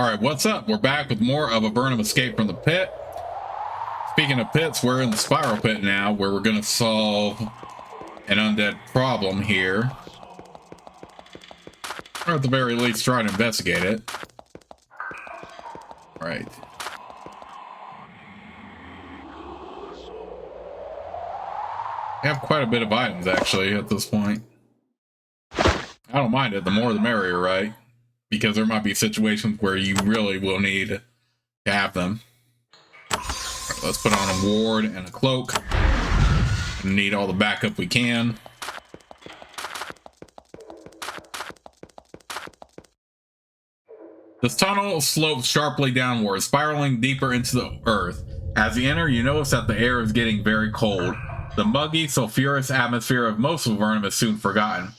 Alright, what's up? We're back with more of Avernum Escape from the Pit. Speaking of pits, we're in the Spiral Pit now, where we're going to solve an undead problem here. Or at the very least, try to investigate it. Right. We have quite a bit of items, actually, at this point. I don't mind it. The more the merrier, right? Because there might be situations where you really will need to have them. Right, let's put on a ward and a cloak. We need all the backup we can. This tunnel slopes sharply downward, spiraling deeper into the earth. As you enter, you notice that the air is getting very cold. The muggy, sulfurous atmosphere of most of Avernum is soon forgotten.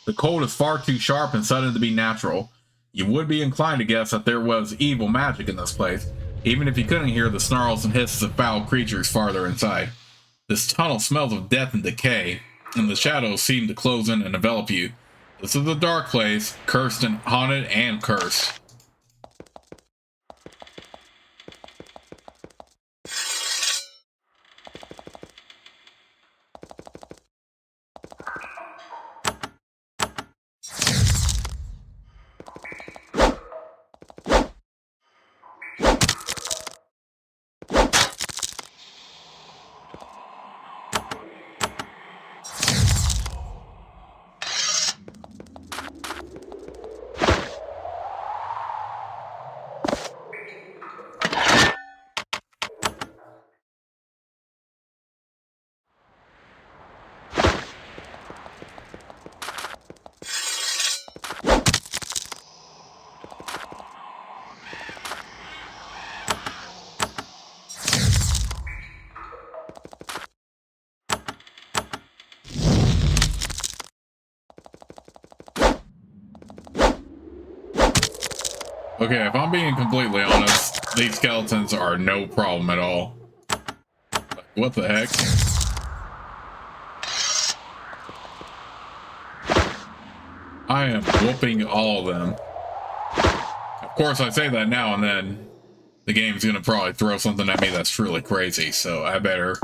The cold is far too sharp and sudden to be natural. You would be inclined to guess that there was evil magic in this place, even if you couldn't hear the snarls and hisses of foul creatures farther inside. This tunnel smells of death and decay, and the shadows seem to close in and envelop you. This is a dark place, cursed and haunted and cursed. Okay, if I'm being completely honest, these skeletons are no problem at all. Like, what the heck? I am whooping all of them. Of course, I say that now and then. The game's gonna probably throw something at me that's truly crazy, so I better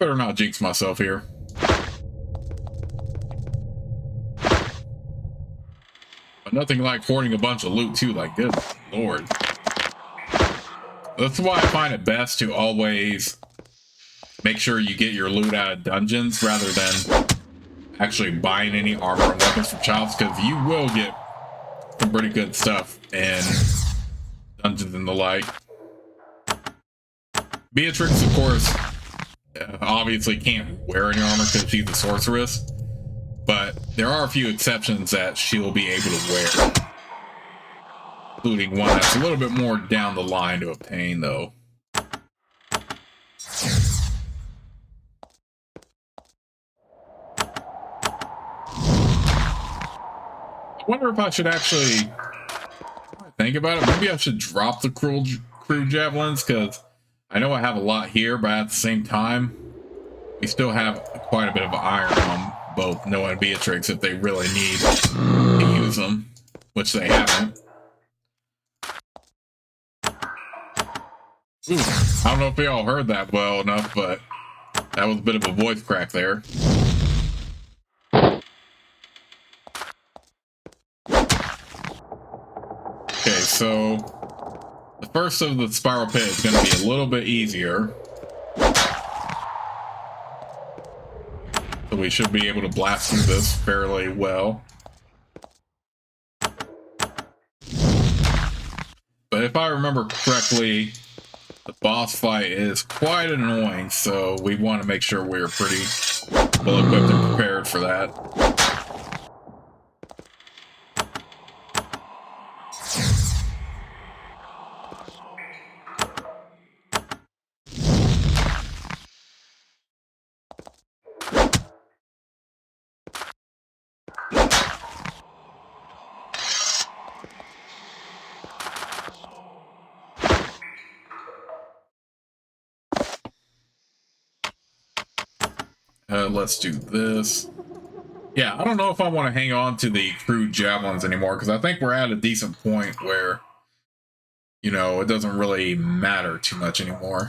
not jinx myself here. But nothing like hoarding a bunch of loot too, like, good lord. That's why I find it best to always make sure you get your loot out of dungeons rather than actually buying any armor and weapons from shops, because you will get some pretty good stuff in dungeons and the like. Beatrix, of course, obviously can't wear any armor because she's a sorceress, but there are a few exceptions that she'll be able to wear, including one that's a little bit more down the line to obtain, though. I wonder if I should actually think about it. Maybe I should drop the crude javelins, because I know I have a lot here, but at the same time, we still have quite a bit of iron on both Noah and Beatrix if they really need to use them, which they haven't. Ooh, I don't know if y'all heard that well enough, but that was a bit of a voice crack there. Okay, so the first of the spiral pit is going to be a little bit easier. So we should be able to blast through this fairly well. But if I remember correctly, the boss fight is quite annoying, so we want to make sure we're pretty well equipped and prepared for that. Let's do this. Yeah, I don't know if I want to hang on to the crude javelins anymore, because I think we're at a decent point where you know, it doesn't really matter too much anymore.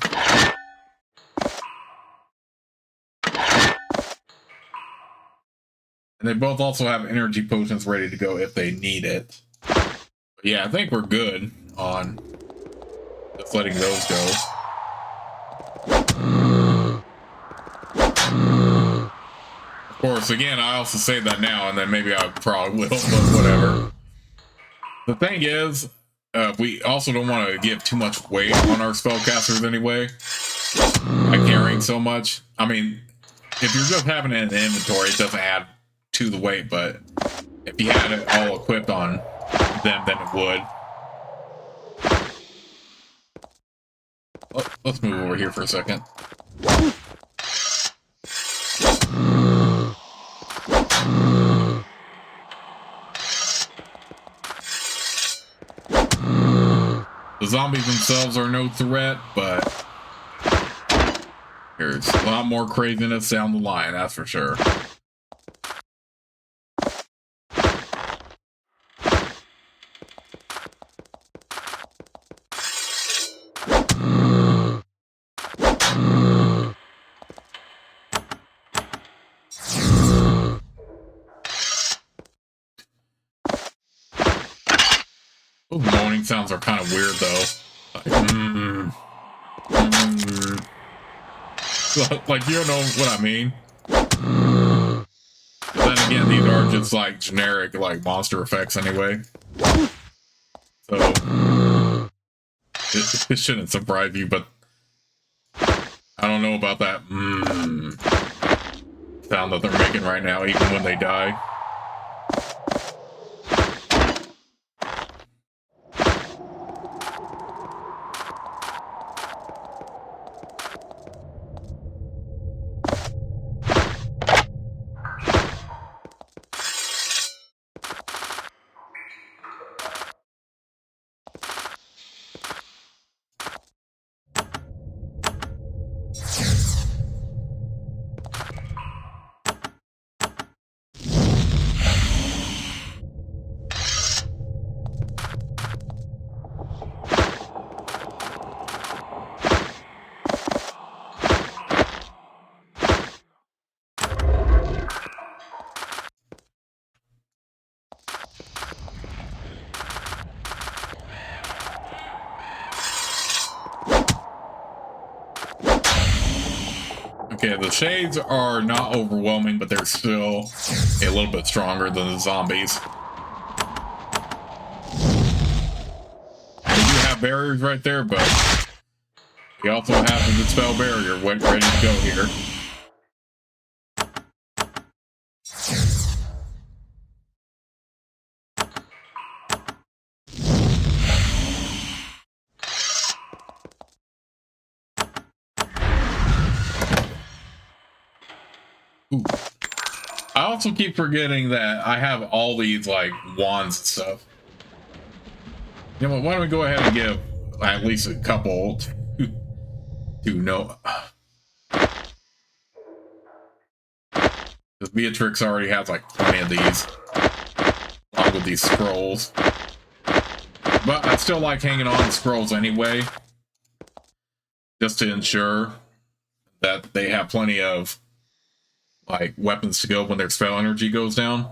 And they both also have energy potions ready to go if they need it. But yeah, I think we're good on just letting those go. Of course, again, I also say that now, and then maybe I probably will, but whatever. The thing is, we also don't want to give too much weight on our spellcasters anyway, by carrying so much. I mean, if you're just having it in the inventory, it doesn't add to the weight, but if you had it all equipped on them, then it would. Let's move over here for a second. The zombies themselves are no threat, but there's a lot more craziness down the line, that's for sure. Those moaning sounds are kind of weird, though. Like, like, you know what I mean? But then again, these are just like generic, like, monster effects anyway. So it shouldn't surprise you, but I don't know about that sound that they're making right now, even when they die. Okay, the shades are not overwhelming, but they're still a little bit stronger than the zombies. We do have barriers right there, but we also have the dispel barrier ready to go here. Ooh. I also keep forgetting that I have all these like wands and stuff. You know what? Why don't we go ahead and give at least a couple to know? Because Beatrix already has like plenty of these, along with these scrolls. But I still like hanging on scrolls anyway, just to ensure that they have plenty of like weapons to go when their spell energy goes down.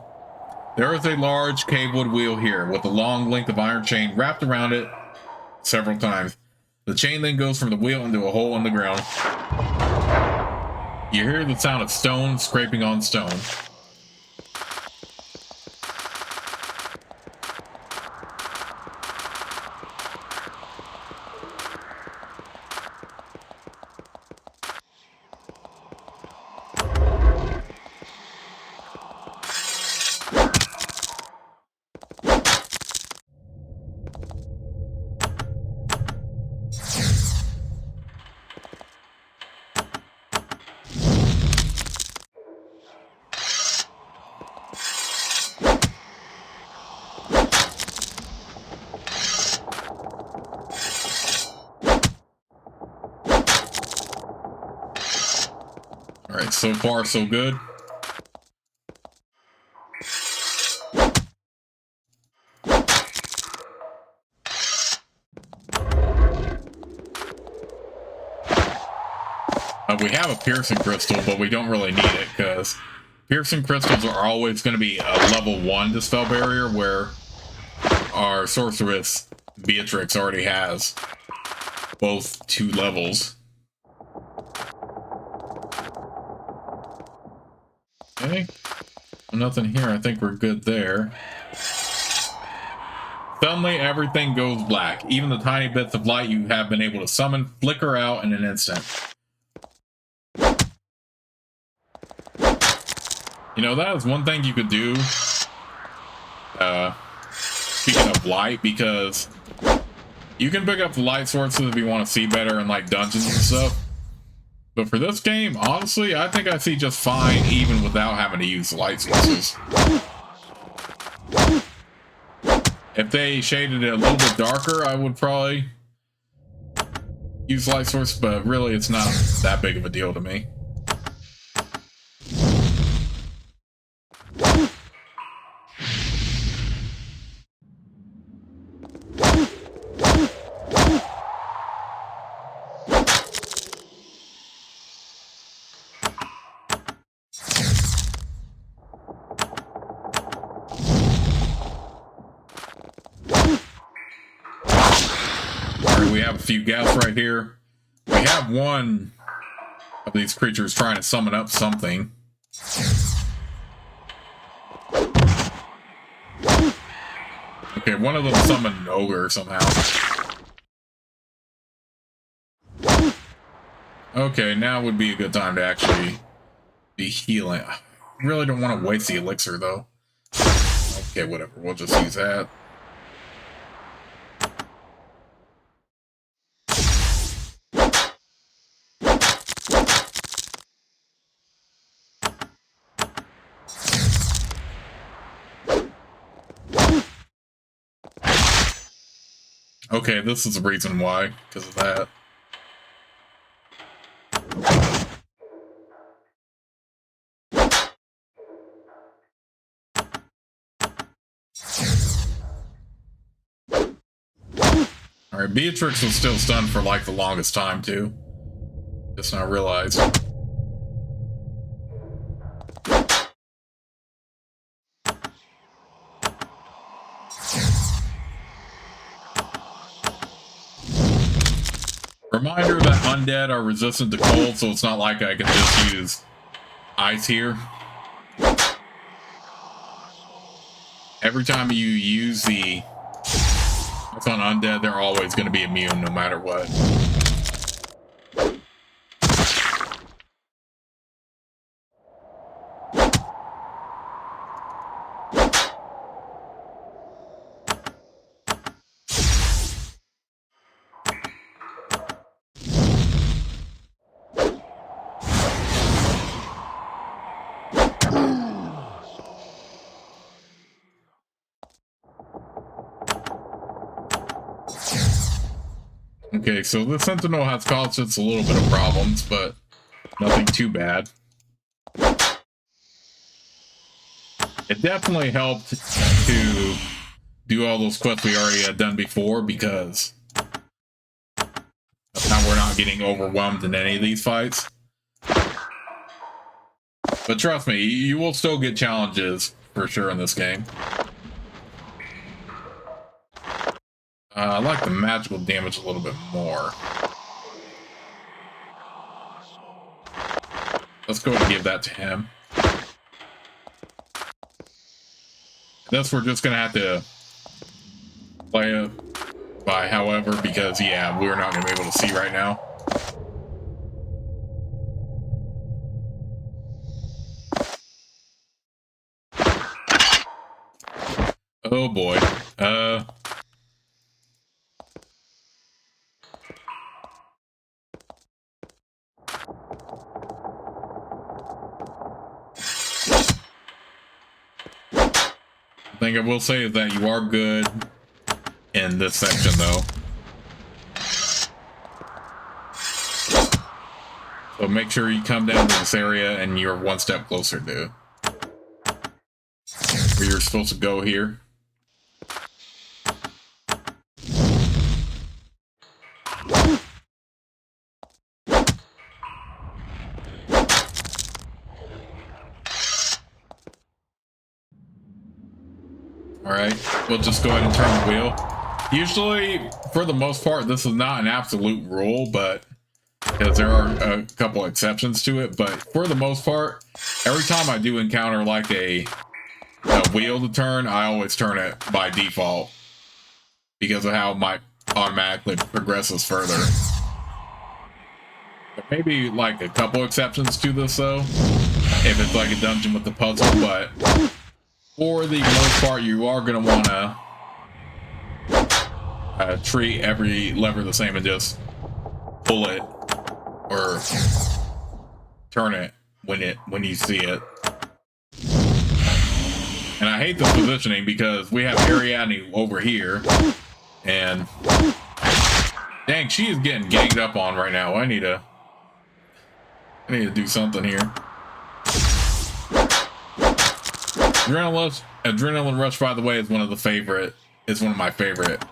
There is a large cavewood wheel here with a long length of iron chain wrapped around it several times. The chain then goes from the wheel into a hole in the ground. You hear the sound of stone scraping on stone. Alright, so far so good. We have a piercing crystal, but we don't really need it because piercing crystals are always going to be a level 1 dispel barrier, where our sorceress Beatrix already has both 2 levels. Okay, nothing here. I think we're good there. Suddenly, everything goes black. Even the tiny bits of light you have been able to summon flicker out in an instant. You know, that is one thing you could do, speaking of light, because you can pick up the light sources if you want to see better in, like, dungeons and stuff. But for this game, honestly, I think I see just fine even without having to use the light sources. If they shaded it a little bit darker, I would probably use light source, but really it's not that big of a deal to me. We have a few gas right here. We have one of these creatures trying to summon up something. Okay, one of them summoned an ogre somehow. Okay, now would be a good time to actually be healing. I really don't want to waste the elixir though. Okay, whatever. We'll just use that. Okay, this is the reason why, because of that. Alright, Beatrix was still stunned for like the longest time too. Just not realized. Reminder that undead are resistant to cold, so it's not like I can just use ice here. Every time you use the it's on undead, they're always going to be immune no matter what. Okay, so the Sentinel has caused us a little bit of problems, but nothing too bad. It definitely helped to do all those quests we already had done before, because now we're not getting overwhelmed in any of these fights. But trust me, you will still get challenges for sure in this game. I like the magical damage a little bit more. Let's go and give that to him. This we're just gonna have to play it by however, because yeah, we're not gonna be able to see right now. Oh boy. Thing I will say is that you are good in this section though. So make sure you come down to this area and you're one step closer to where you're supposed to go here. All right, we'll just go ahead and turn the wheel. Usually, for the most part, this is not an absolute rule, but because there are a couple exceptions to it, but for the most part, every time I do encounter like a wheel to turn, I always turn it by default because of how my automatically progresses further. There may be like a couple exceptions to this though, if it's like a dungeon with the puzzle, but for the most part, you are going to want to treat every lever the same and just pull it or turn it when you see it. And I hate this positioning because we have Ariadne over here, and dang, she is getting ganged up on right now. I need to do something here. Adrenaline Rush, by the way, is one of my favorite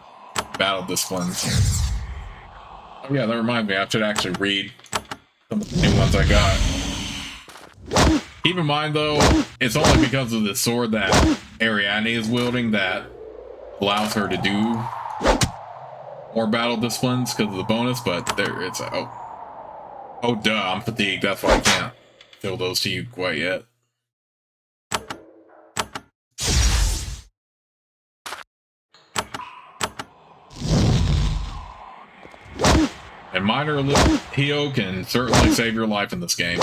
battle disciplines. Oh yeah, that reminds me, I should actually read some of the new ones I got. Keep in mind though, it's only because of the sword that Ariadne is wielding that allows her to do more battle disciplines because of the bonus, but there it's oh duh, I'm fatigued, that's why I can't fill those to you quite yet. And minor heal can certainly save your life in this game.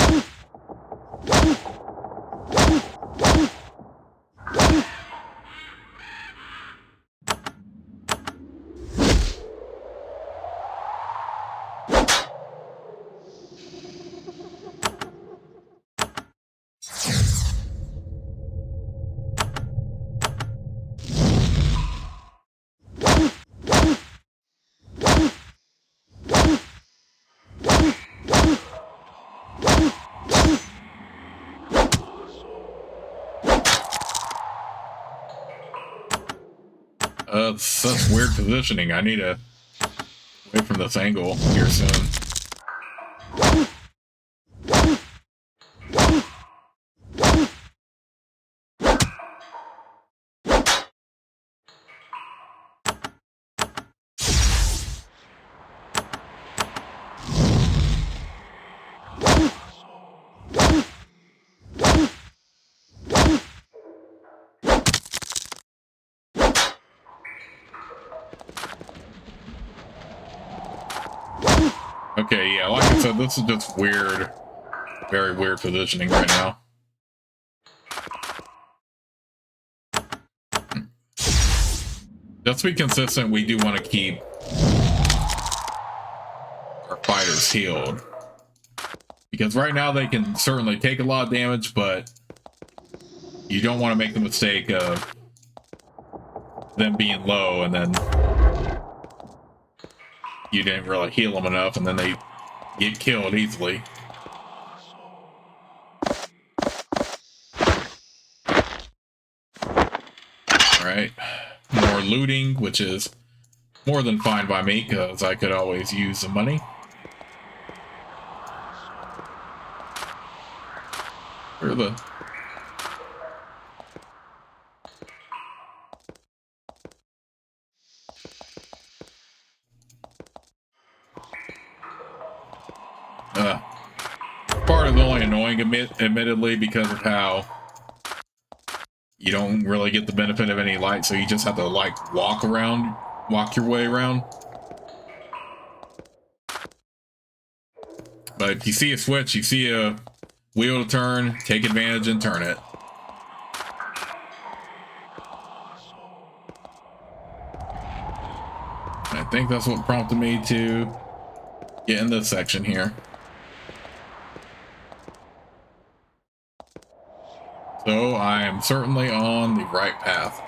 Such weird positioning. I need to away from this angle here soon. Okay, yeah, like I said, this is just weird, very weird positioning right now. Just to be consistent, we do want to keep our fighters healed. Because right now they can certainly take a lot of damage, but you don't want to make the mistake of them being low and then you didn't really heal them enough and then they get killed easily. Alright, more looting, which is more than fine by me because I could always use the money. Where are the... Part is only annoying, admittedly, because of how you don't really get the benefit of any light, so you just have to like walk your way around. But if you see a switch, you see a wheel to turn, take advantage and turn it. I think that's what prompted me to get in this section here. So I am certainly on the right path.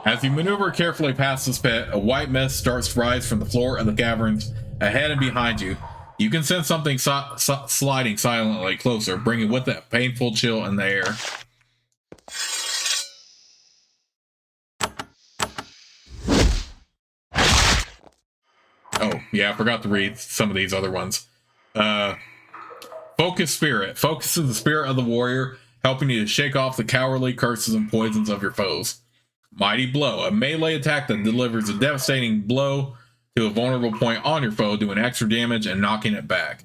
As you maneuver carefully past this pit, a white mist starts to rise from the floor of the caverns ahead and behind you. You can sense something sliding silently closer, bringing with it a painful chill in the air. Oh, yeah, I forgot to read some of these other ones. Focus Spirit. Focuses the spirit of the warrior, helping you to shake off the cowardly curses and poisons of your foes. Mighty Blow, a melee attack that delivers a devastating blow to a vulnerable point on your foe, doing extra damage and knocking it back.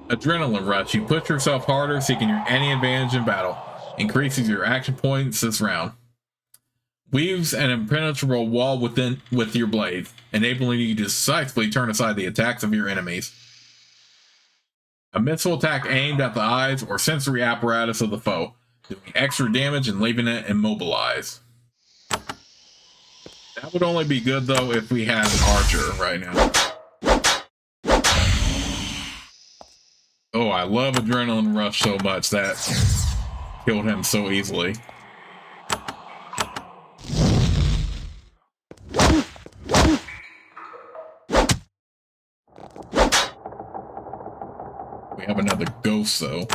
Adrenaline Rush, you push yourself harder, seeking any advantage in battle. Increases your action points this round. Weaves an impenetrable wall with your blade, enabling you to decisively turn aside the attacks of your enemies. A missile attack aimed at the eyes or sensory apparatus of the foe, doing extra damage and leaving it immobilized. That would only be good though if we had an archer right now. Oh, I love Adrenaline Rush so much that killed him so easily. We have another ghost though.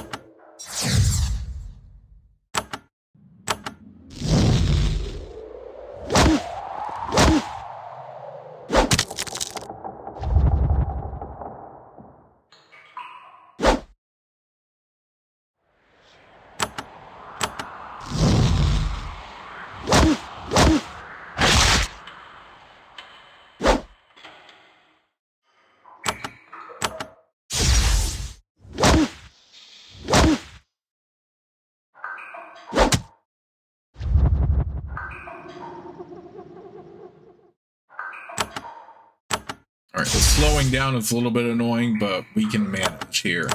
Alright, the slowing down is a little bit annoying, but we can manage here.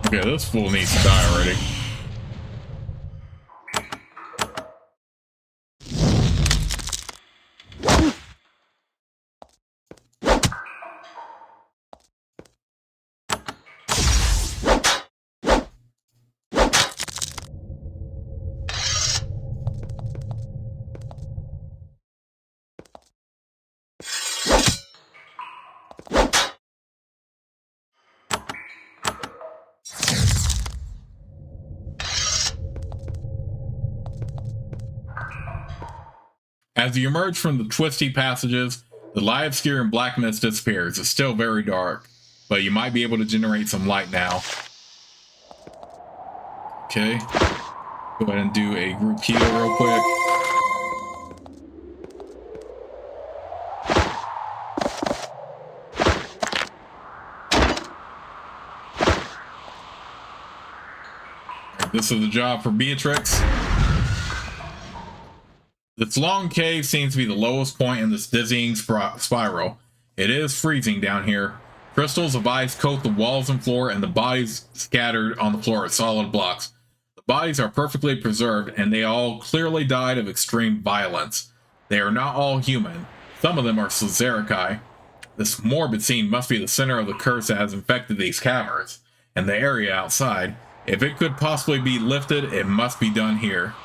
Okay, this fool needs to die already. As you emerge from the twisty passages, the light obscure and black mist disappears. It's still very dark, but you might be able to generate some light now. Okay. Go ahead and do a group heal real quick. This is the job for Beatrix. This long cave seems to be the lowest point in this dizzying spiral. It is freezing down here. Crystals of ice coat the walls and floor, and the bodies scattered on the floor are solid blocks. The bodies are perfectly preserved, and they all clearly died of extreme violence. They are not all human. Some of them are Slazerikai. This morbid scene must be the center of the curse that has infected these caverns, and the area outside. If it could possibly be lifted, it must be done here.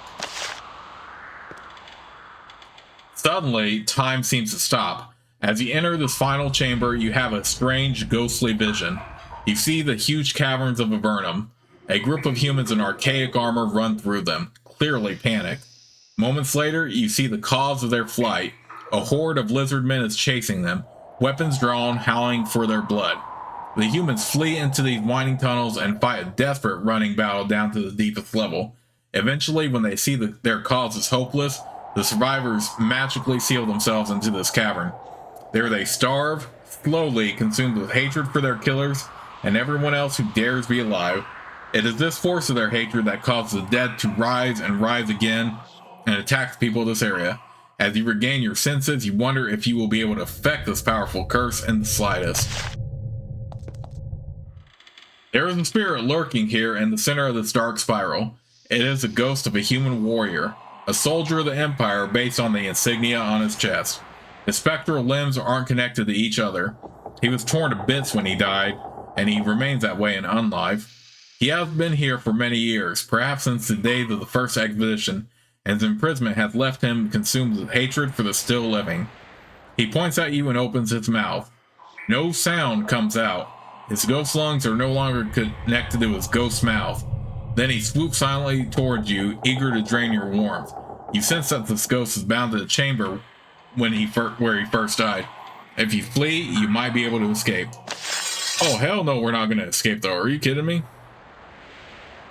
Suddenly, time seems to stop. As you enter this final chamber, you have a strange, ghostly vision. You see the huge caverns of Avernum. A group of humans in archaic armor run through them, clearly panicked. Moments later, you see the cause of their flight. A horde of lizard men is chasing them, weapons drawn, howling for their blood. The humans flee into these winding tunnels and fight a desperate running battle down to the deepest level. Eventually, when they see that their cause is hopeless, the survivors magically seal themselves into this cavern. There they starve, slowly consumed with hatred for their killers and everyone else who dares be alive. It is this force of their hatred that causes the dead to rise and rise again and attacks people of this area. As you regain your senses, you wonder if you will be able to affect this powerful curse in the slightest. There is a spirit lurking here in the center of this dark spiral. It is the ghost of a human warrior, a soldier of the Empire based on the insignia on his chest. His spectral limbs aren't connected to each other. He was torn to bits when he died, and he remains that way in Unlife. He has been here for many years, perhaps since the days of the first expedition, and his imprisonment has left him consumed with hatred for the still living. He points at you and opens his mouth. No sound comes out. His ghost lungs are no longer connected to his ghost mouth. Then he swoops silently towards you, eager to drain your warmth. You sense that this ghost is bound to the chamber where he first died. If you flee, you might be able to escape. Oh, hell no, we're not going to escape, though. Are you kidding me?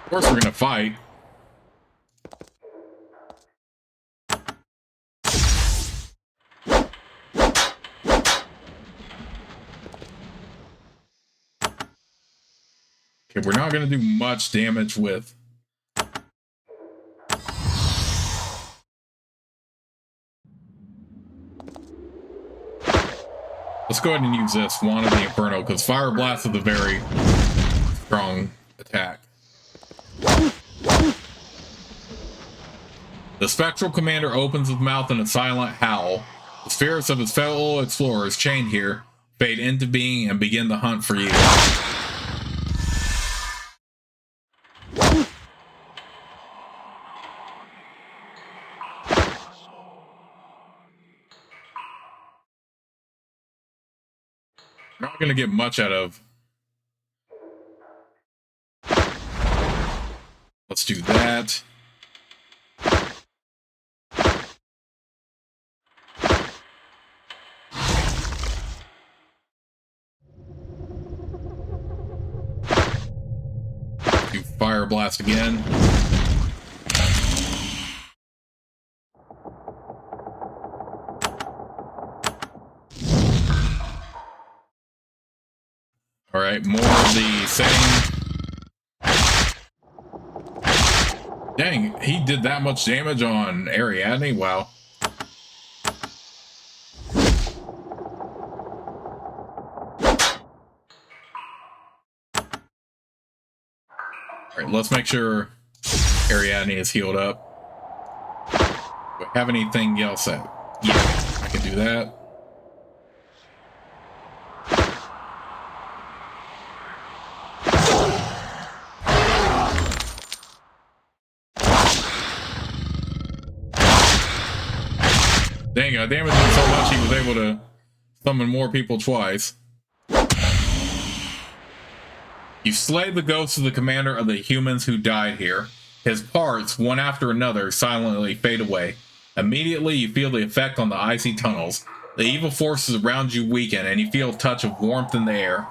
Of course we're going to fight. Okay, we're not going to do much damage with... Let's go ahead and use this, Wand of the Inferno, because Fire Blast is a very strong attack. The Spectral Commander opens his mouth in a silent howl. The spirits of his fellow explorers chained here fade into being and begin the hunt for you. We're not going to get much out of. Let's do that. Do Fire Blast again. All right, more of the same. Dang, he did that much damage on Ariadne? Wow. Alright, let's make sure Ariadne is healed up. Do I have anything else? Yeah, I can do that. Dang, I damaged him so much he was able to summon more people twice. You slay the ghost of the commander of the humans who died here. His parts, one after another, silently fade away. Immediately, you feel the effect on the icy tunnels. The evil forces around you weaken, and you feel a touch of warmth in the air.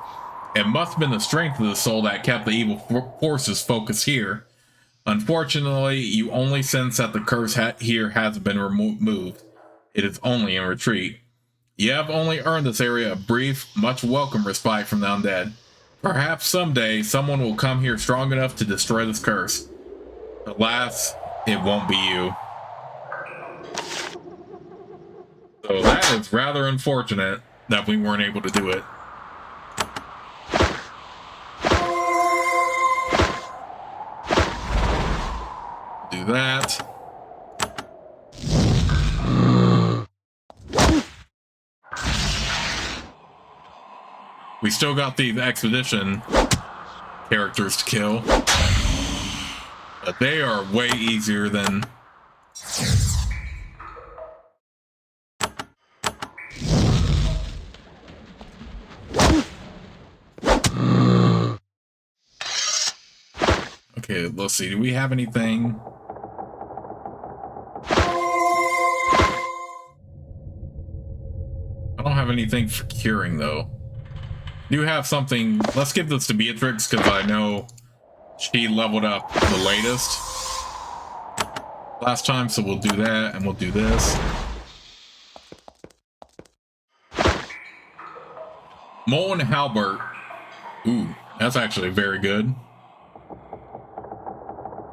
It must have been the strength of the soul that kept the evil forces focused here. Unfortunately, you only sense that the curse here hasn't been removed. It is only in retreat. You have only earned this area a brief, much welcome respite from the undead. Perhaps someday someone will come here strong enough to destroy this curse. Alas, it won't be you. So that is rather unfortunate that we weren't able to do it. Do that. We still got the expedition characters to kill, but they are way easier than... Okay, let's see. Do we have anything? I don't have anything for curing, though. Do have something. Let's give this to Beatrix because I know she leveled up the latest last time, so we'll do that and we'll do this. Mole and Halbert. Ooh, that's actually very good.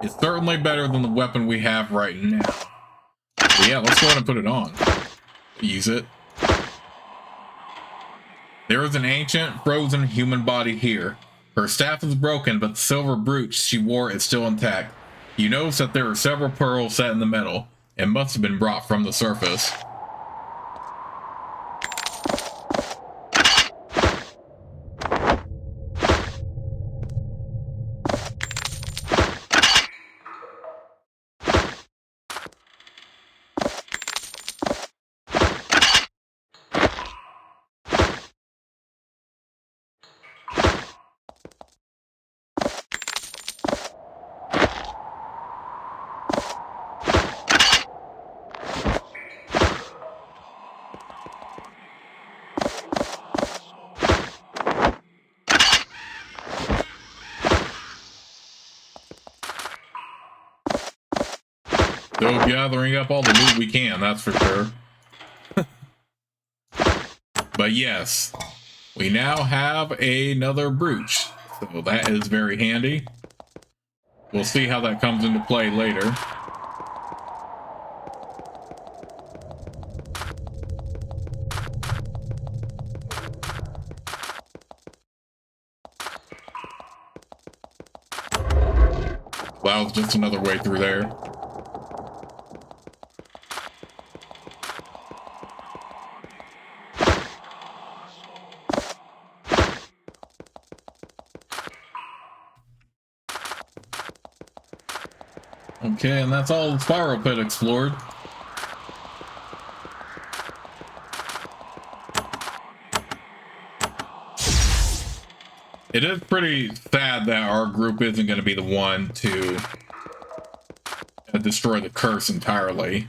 It's certainly better than the weapon we have right now. But yeah, let's go ahead and put it on. Use it. There is an ancient, frozen human body here. Her staff is broken, but the silver brooch she wore is still intact. You notice that there are several pearls set in the metal. It must have been brought from the surface. Still gathering up all the loot we can, that's for sure. But yes, we now have another brooch, so that is very handy. We'll see how that comes into play later. That was just another way through there. Okay, and that's all the spiral pit explored. It is pretty sad that our group isn't going to be the one to destroy the curse entirely.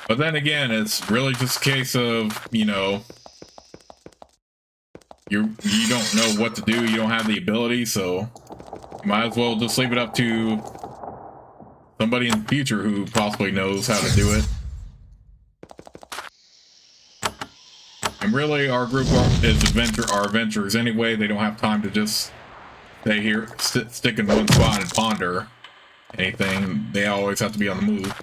But then again, it's really just a case of, you know, you don't know what to do, you don't have the ability, so you might as well just leave it up to somebody in the future who possibly knows how to do it. And really, our group is our adventurers anyway. They don't have time to just stay here, stick in one spot and ponder anything. They always have to be on the move.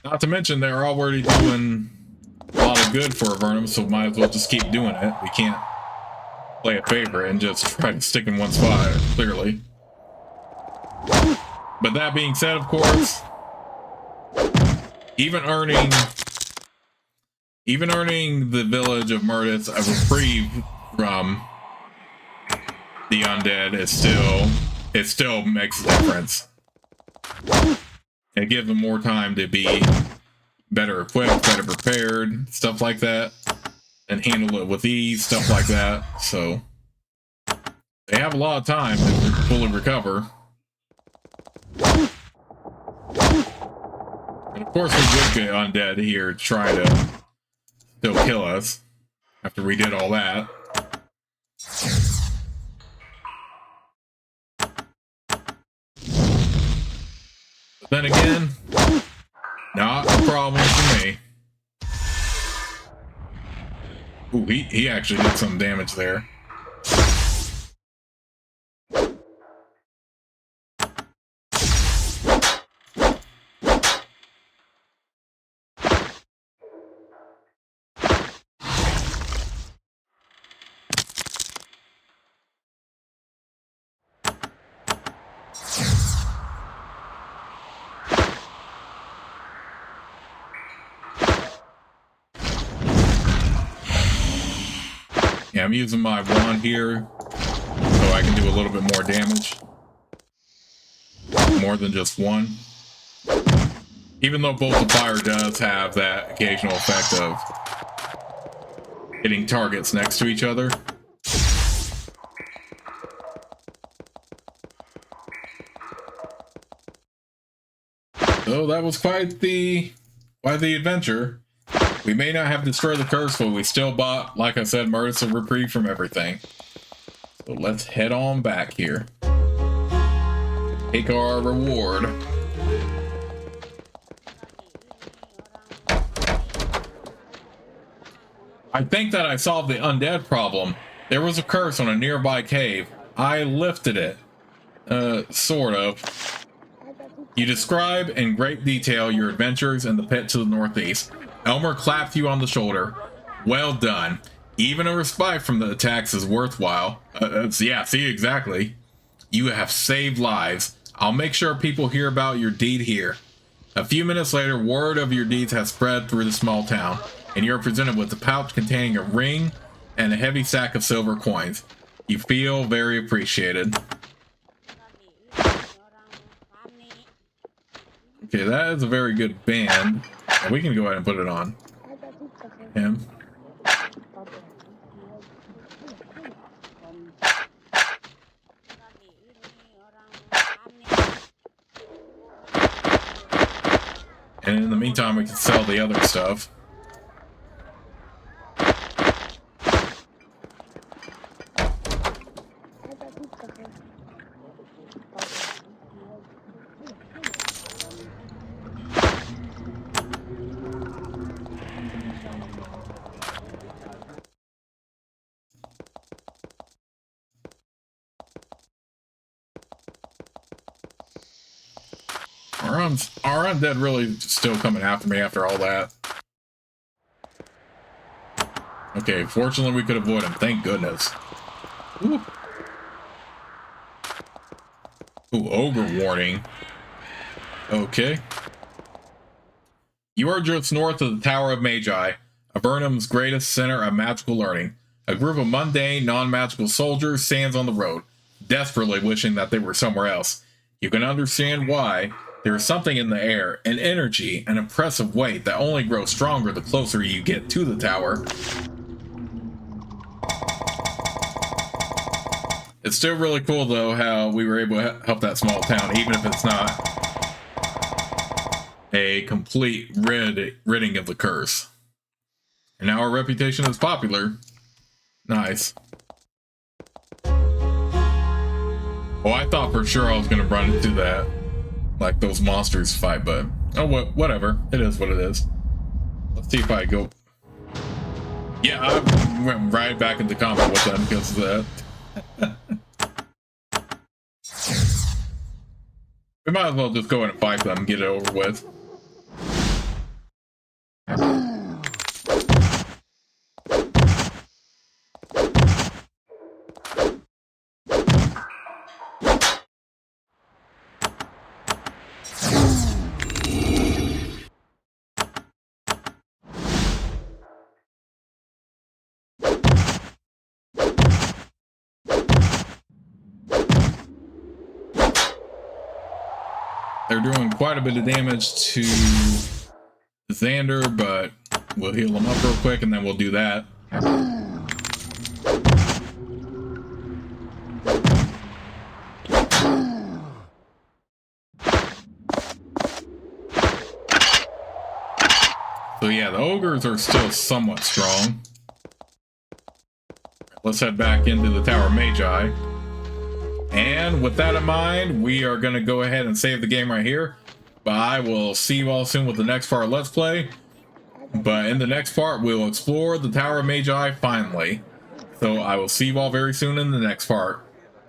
Not to mention, they're already doing a lot of good for Avernum, so might as well just keep doing it. We can't play a favorite and just try to stick in one spot, clearly. But that being said, of course, even earning the village of Murtis a reprieve from the undead it still makes a difference. It gives them more time to be better equipped, better prepared, stuff like that, and handle it with ease, stuff like that. So they have a lot of time to fully recover. And of course, we would get undead here trying to still kill us after we did all that. But then again, not a problem for me. Ooh, he actually did some damage there. Yeah, I'm using my wand here so I can do a little bit more damage. More than just one. Even though Bolt of Fire does have that occasional effect of hitting targets next to each other. So that was quite the adventure. We may not have destroyed the curse, but we still bought, like I said, Murtis a reprieve from everything. So let's head on back here. Take our reward. I think that I solved the undead problem. There was a curse on a nearby cave. I lifted it. Sort of. You describe in great detail your adventures in the pit to the northeast. Elmer clapped you on the shoulder. Well done. Even a respite from the attacks is worthwhile. Yeah, see, exactly. You have saved lives. I'll make sure people hear about your deed here. A few minutes later, word of your deeds has spread through the small town, and you're presented with a pouch containing a ring and a heavy sack of silver coins. You feel very appreciated. Okay, that is a very good band. We can go ahead and put it on him. And in the meantime, we can sell the other stuff. Are undead really still coming after me after all that? Okay, fortunately we could avoid him. Thank goodness. Ooh. Ooh, ogre warning. Okay. You are just north of the Tower of Magi, Avernum's greatest center of magical learning. A group of mundane, non-magical soldiers stands on the road, desperately wishing that they were somewhere else. You can understand why. There is something in the air, an energy, an oppressive weight that only grows stronger the closer you get to the tower. It's still really cool, though, how we were able to help that small town, even if it's not a complete ridding of the curse. And now our reputation is popular. Nice. Oh, I thought for sure I was going to run into that, like those monsters fight, but oh, whatever. It is what it is. Let's see if I go. Yeah, I went right back into combat with them because of that. We might as well just go in and fight them and get it over with. They're doing quite a bit of damage to Xander, but we'll heal him up real quick and then we'll do that. So yeah, the ogres are still somewhat strong. Let's head back into the Tower of Magi. And with that in mind, we are going to go ahead and save the game right here. But I will see you all soon with the next part of Let's Play. But in the next part, we'll explore the Tower of Magi finally. So I will see you all very soon in the next part.